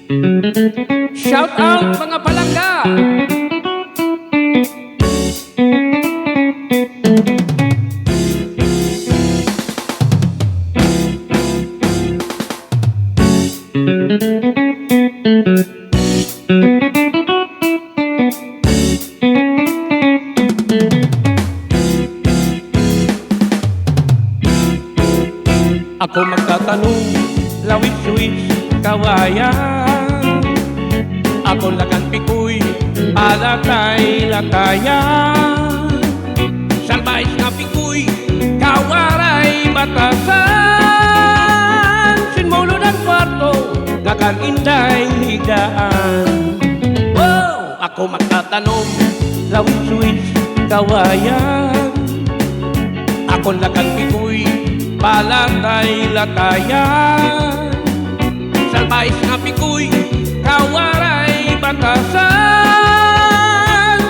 Shout out mga palangga! Ako magtatanong, lawis-wis, kawayan. Ako lagang pikoy, palatay-latayan. Salbais nga pikoy, kawaray batasan. Sinmulo ng kwarto, nakan inday higaan. Oh, ako magtatanong, lawis-wis, kawayan. Ako lagang pikoy, palatay-latayan. Salbais nga pikoy, kawaray batasan.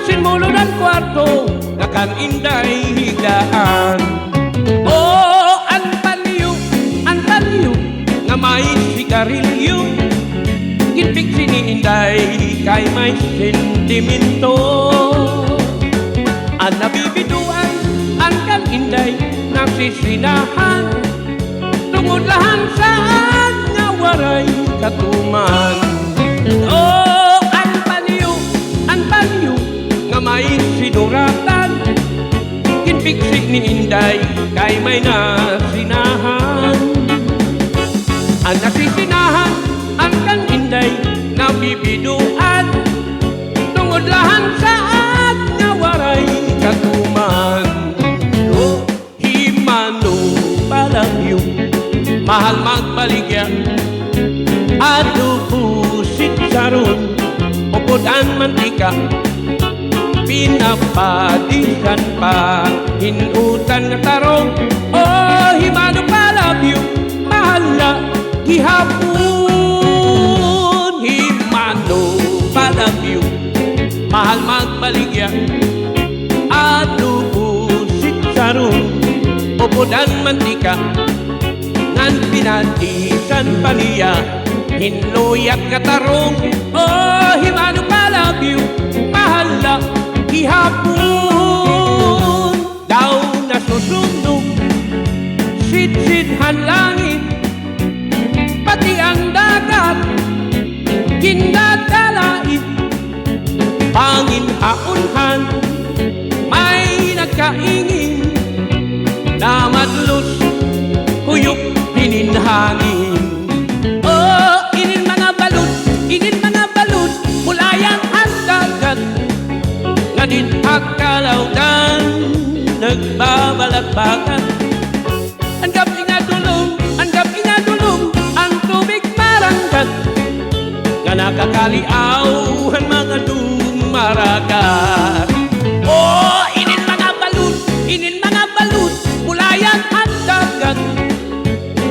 Sinmulo ng kwarto, nakan inday higaan. Oh, ang paliw, nga may sigarilyo. Ginpig siniinday, kay may sentimento. Ang nabibiduan, ang kan inday, nagsisinahan. Tungod-lahan saan nga waray katuman. Oh, ang paliw, nga may sinuratan. Kinpiksik ni inday, kay may nasinahan. Ang nasisinahan, ang kan inday, nabibiduan. Tungod-lahan saan nga waray katuman. Mahal magbaligya ato pusit saron upod ang mantika pinapadikan pa hinutan nga tarong. Oh, himano pa love you mahal na gihapon. Himano pa love you mahal magbaligya ato pusit saron upod ang mantika ngan pinatisan pa niya hinluyak katarong. Oh, himano pa love you mahal na ihapon. Daw nasusunog sit-sithan langit pati ang dagat ginadalait. Panginhaunhan may nagkaingin na madlus kuyok pininhangin. Oh, inin mga balut mulayang ang dagat nga din pagkalawdan nagbabalagbagan. Anggap nga dulong ang tubig marangkat nga nakakaliaw ang mga dumaragat. Oh, inin mga balut mulayang ang dagat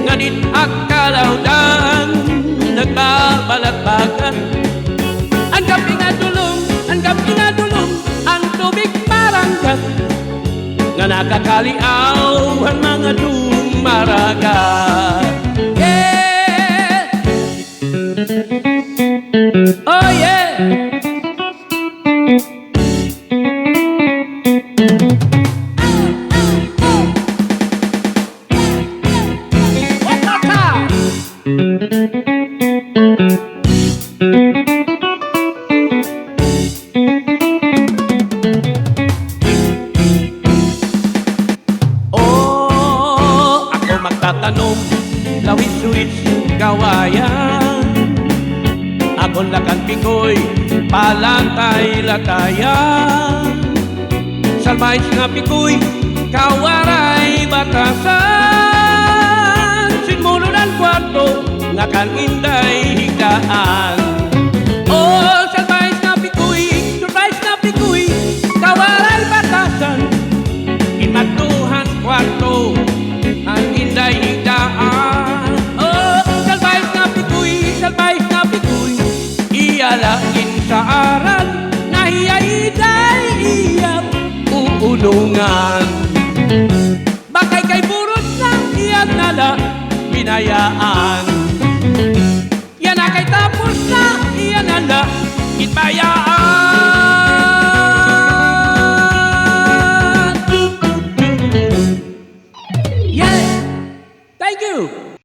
nga din akkalawdan nagbabalagbagan. Anggap nga dulong ang tubig marangkat nga nakakaliaw ang mga dumaragat. Yeah! Oh yeah! Oh, ako magtatanong, lawis-wis, kawayan. Ako lagang pikoy, palatay-latayan. Salbais nga pikoy, kawaray batasan. Sinmulo ng kwarto, nga kan inday higaan. Oh, salbais nga pikoy, kawaray batasan. Inmatuhan kwarto, ang inday higaan. Oh, salbais nga pikoy, iyalain sa aral, nahiyay-day iyap uulungan. Bakay kay burot ng iyan nala, binayaan. Yan na kay tapos na Bakit bayaan